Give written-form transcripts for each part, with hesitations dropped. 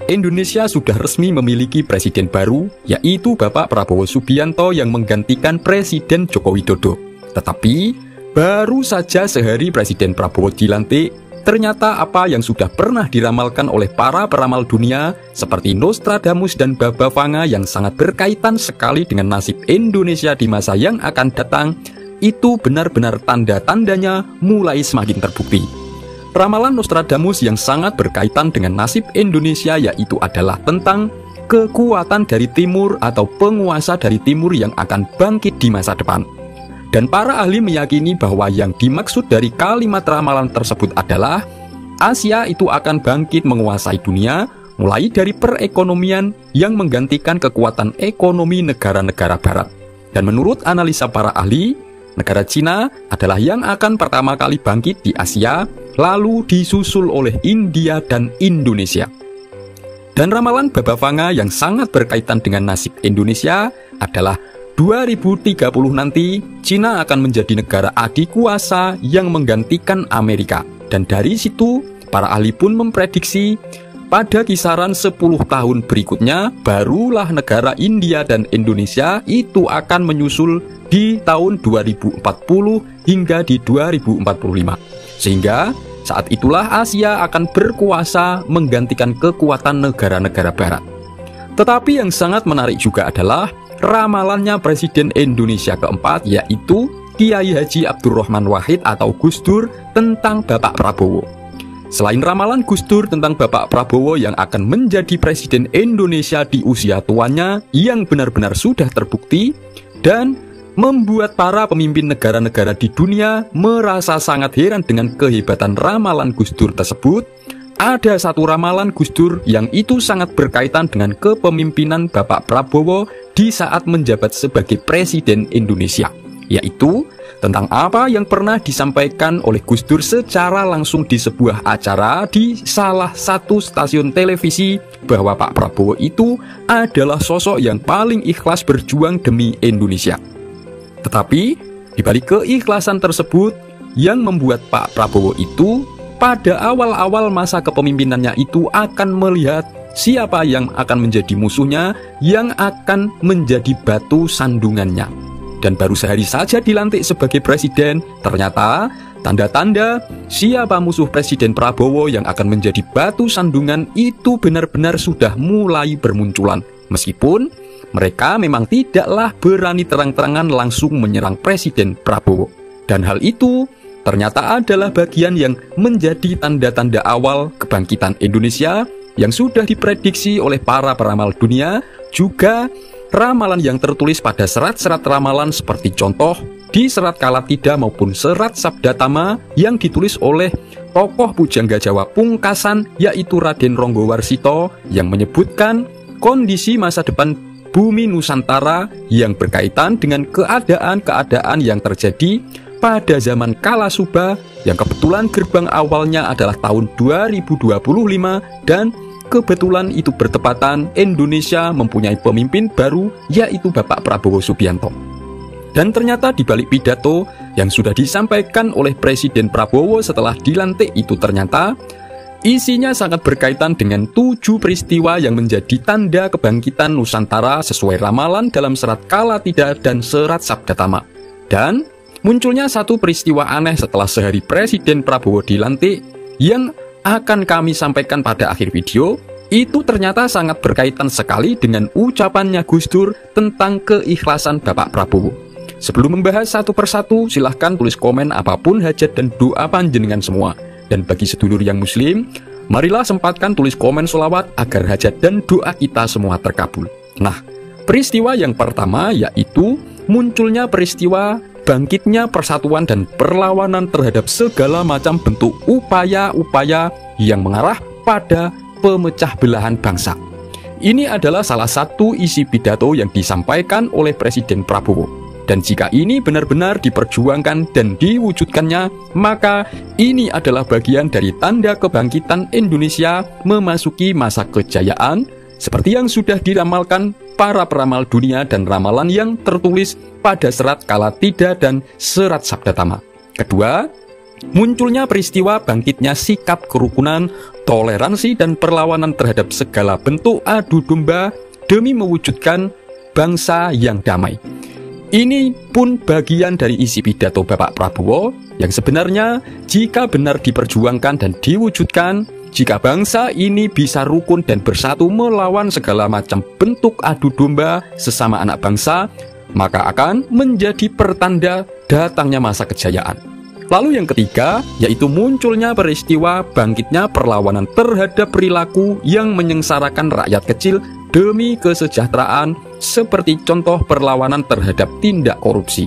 Indonesia sudah resmi memiliki presiden baru, yaitu Bapak Prabowo Subianto yang menggantikan Presiden Joko Widodo. Tetapi, baru saja sehari Presiden Prabowo dilantik, ternyata apa yang sudah pernah diramalkan oleh para peramal dunia seperti Nostradamus dan Baba Vanga yang sangat berkaitan sekali dengan nasib Indonesia di masa yang akan datang, itu benar-benar tanda-tandanya mulai semakin terbukti. Ramalan Nostradamus yang sangat berkaitan dengan nasib Indonesia yaitu adalah tentang kekuatan dari timur atau penguasa dari timur yang akan bangkit di masa depan. Dan para ahli meyakini bahwa yang dimaksud dari kalimat ramalan tersebut adalah Asia itu akan bangkit menguasai dunia, mulai dari perekonomian yang menggantikan kekuatan ekonomi negara-negara barat. Dan menurut analisa para ahli, negara Cina adalah yang akan pertama kali bangkit di Asia, lalu disusul oleh India dan Indonesia. Dan ramalan Baba Vanga yang sangat berkaitan dengan nasib Indonesia adalah 2030 nanti, Cina akan menjadi negara adikuasa yang menggantikan Amerika. Dan dari situ, para ahli pun memprediksi pada kisaran 10 tahun berikutnya, barulah negara India dan Indonesia itu akan menyusul di tahun 2040 hingga di 2045. Sehingga saat itulah Asia akan berkuasa menggantikan kekuatan negara-negara barat. Tetapi yang sangat menarik juga adalah ramalannya Presiden Indonesia keempat, yaitu Kiai Haji Abdurrahman Wahid atau Gus Dur tentang Bapak Prabowo. Selain ramalan Gus Dur tentang Bapak Prabowo yang akan menjadi Presiden Indonesia di usia tuanya yang benar-benar sudah terbukti dan membuat para pemimpin negara-negara di dunia merasa sangat heran dengan kehebatan ramalan Gus Dur tersebut, ada satu ramalan Gus Dur yang itu sangat berkaitan dengan kepemimpinan Bapak Prabowo di saat menjabat sebagai Presiden Indonesia, yaitu tentang apa yang pernah disampaikan oleh Gus Dur secara langsung di sebuah acara di salah satu stasiun televisi bahwa Pak Prabowo itu adalah sosok yang paling ikhlas berjuang demi Indonesia. Tetapi, dibalik keikhlasan tersebut, yang membuat Pak Prabowo itu pada awal-awal masa kepemimpinannya itu akan melihat siapa yang akan menjadi musuhnya, yang akan menjadi batu sandungannya. Dan baru sehari saja dilantik sebagai presiden, ternyata tanda-tanda siapa musuh Presiden Prabowo yang akan menjadi batu sandungan itu benar-benar sudah mulai bermunculan. Meskipun mereka memang tidaklah berani terang-terangan langsung menyerang Presiden Prabowo. Dan hal itu ternyata adalah bagian yang menjadi tanda-tanda awal kebangkitan Indonesia yang sudah diprediksi oleh para peramal dunia, juga ramalan yang tertulis pada serat-serat ramalan seperti contoh di serat Kalatida maupun serat Sabdatama yang ditulis oleh tokoh pujangga Jawa pungkasan yaitu Raden Ronggowarsito yang menyebutkan kondisi masa depan bumi Nusantara yang berkaitan dengan keadaan-keadaan yang terjadi pada zaman Kalasuba yang kebetulan gerbang awalnya adalah tahun 2025 dan kebetulan itu bertepatan Indonesia mempunyai pemimpin baru yaitu Bapak Prabowo Subianto. Dan ternyata di balik pidato yang sudah disampaikan oleh Presiden Prabowo setelah dilantik itu ternyata isinya sangat berkaitan dengan 7 peristiwa yang menjadi tanda kebangkitan Nusantara sesuai ramalan dalam serat Kalatida dan serat Sabdatama. Dan munculnya satu peristiwa aneh setelah sehari Presiden Prabowo dilantik yang akan kami sampaikan pada akhir video, itu ternyata sangat berkaitan sekali dengan ucapannya Gus Dur tentang keikhlasan Bapak Prabowo. Sebelum membahas satu persatu, silahkan tulis komen apapun hajat dan doa panjenengan semua. Dan bagi sedulur yang muslim, marilah sempatkan tulis komen sholawat agar hajat dan doa kita semua terkabul. Nah, peristiwa yang pertama yaitu munculnya peristiwa bangkitnya persatuan dan perlawanan terhadap segala macam bentuk upaya-upaya yang mengarah pada pemecah belahan bangsa. Ini adalah salah satu isi pidato yang disampaikan oleh Presiden Prabowo. Dan jika ini benar-benar diperjuangkan dan diwujudkannya, maka ini adalah bagian dari tanda kebangkitan Indonesia memasuki masa kejayaan, seperti yang sudah diramalkan para peramal dunia dan ramalan yang tertulis pada serat Kalatida dan serat Sabdatama. Kedua, Munculnya peristiwa bangkitnya sikap kerukunan, toleransi, dan perlawanan terhadap segala bentuk adu domba demi mewujudkan bangsa yang damai. Ini pun bagian dari isi pidato Bapak Prabowo yang sebenarnya jika benar diperjuangkan dan diwujudkan, jika bangsa ini bisa rukun dan bersatu melawan segala macam bentuk adu domba sesama anak bangsa, maka akan menjadi pertanda datangnya masa kejayaan. Lalu yang ketiga, yaitu munculnya peristiwa bangkitnya perlawanan terhadap perilaku yang menyengsarakan rakyat kecil demi kesejahteraan, seperti contoh perlawanan terhadap tindak korupsi.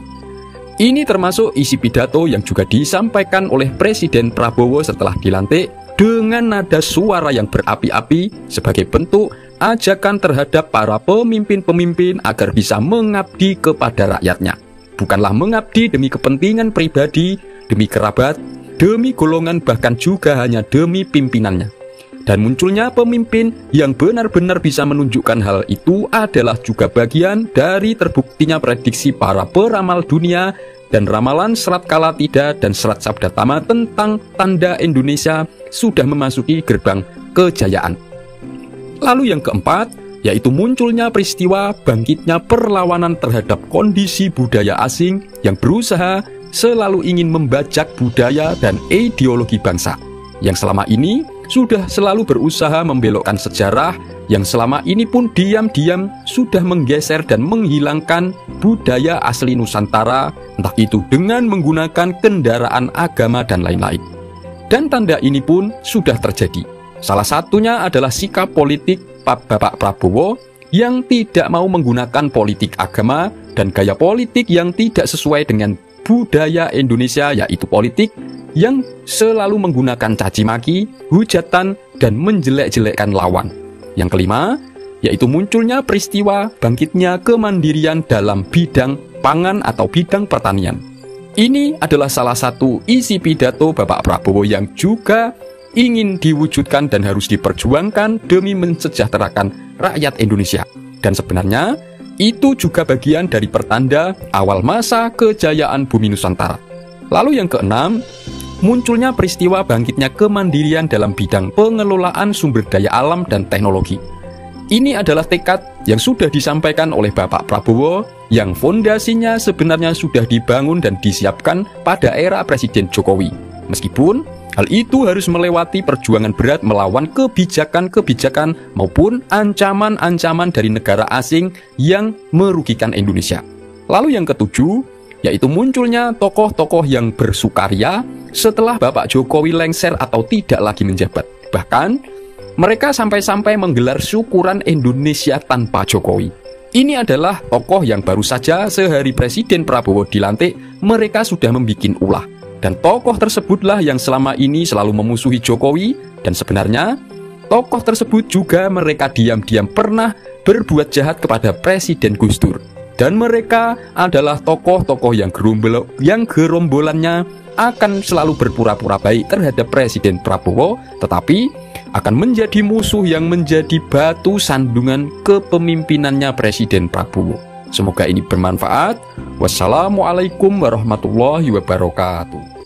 Ini termasuk isi pidato yang juga disampaikan oleh Presiden Prabowo setelah dilantik dengan nada suara yang berapi-api sebagai bentuk ajakan terhadap para pemimpin-pemimpin agar bisa mengabdi kepada rakyatnya. Bukanlah mengabdi demi kepentingan pribadi, demi kerabat, demi golongan, bahkan juga hanya demi pimpinannya. Dan munculnya pemimpin yang benar-benar bisa menunjukkan hal itu adalah juga bagian dari terbuktinya prediksi para peramal dunia dan ramalan Serat Kalatida dan Serat Sabda Tama tentang tanda Indonesia sudah memasuki gerbang kejayaan. Lalu yang keempat, yaitu munculnya peristiwa bangkitnya perlawanan terhadap kondisi budaya asing yang berusaha selalu ingin membajak budaya dan ideologi bangsa, yang selama ini sudah selalu berusaha membelokkan sejarah, yang selama ini pun diam-diam sudah menggeser dan menghilangkan budaya asli Nusantara, entah itu dengan menggunakan kendaraan agama dan lain-lain. Dan tanda ini pun sudah terjadi. Salah satunya adalah sikap politik Bapak Prabowo yang tidak mau menggunakan politik agama dan gaya politik yang tidak sesuai dengan budaya Indonesia, yaitu politik yang selalu menggunakan caci maki, hujatan, dan menjelek-jelekkan lawan. Yang kelima, yaitu munculnya peristiwa bangkitnya kemandirian dalam bidang pangan atau bidang pertanian. Ini adalah salah satu isi pidato Bapak Prabowo yang juga ingin diwujudkan dan harus diperjuangkan demi mensejahterakan rakyat Indonesia. Dan sebenarnya itu juga bagian dari pertanda awal masa kejayaan bumi Nusantara. Lalu yang keenam, munculnya peristiwa bangkitnya kemandirian dalam bidang pengelolaan sumber daya alam dan teknologi. Ini adalah tekad yang sudah disampaikan oleh Bapak Prabowo yang fondasinya sebenarnya sudah dibangun dan disiapkan pada era Presiden Jokowi. Meskipun hal itu harus melewati perjuangan berat melawan kebijakan-kebijakan maupun ancaman-ancaman dari negara asing yang merugikan Indonesia. Lalu yang ketujuh, yaitu munculnya tokoh-tokoh yang bersukaria setelah Bapak Jokowi lengser atau tidak lagi menjabat. Bahkan, mereka sampai-sampai menggelar syukuran Indonesia tanpa Jokowi. Ini adalah tokoh yang baru saja sehari Presiden Prabowo dilantik, mereka sudah membuat ulah. Dan tokoh tersebutlah yang selama ini selalu memusuhi Jokowi, dan sebenarnya tokoh tersebut juga mereka diam-diam pernah berbuat jahat kepada Presiden Gus Dur. Dan mereka adalah tokoh-tokoh yang gerombolannya akan selalu berpura-pura baik terhadap Presiden Prabowo, tetapi akan menjadi musuh yang menjadi batu sandungan kepemimpinannya Presiden Prabowo. Semoga ini bermanfaat. Wassalamualaikum warahmatullahi wabarakatuh.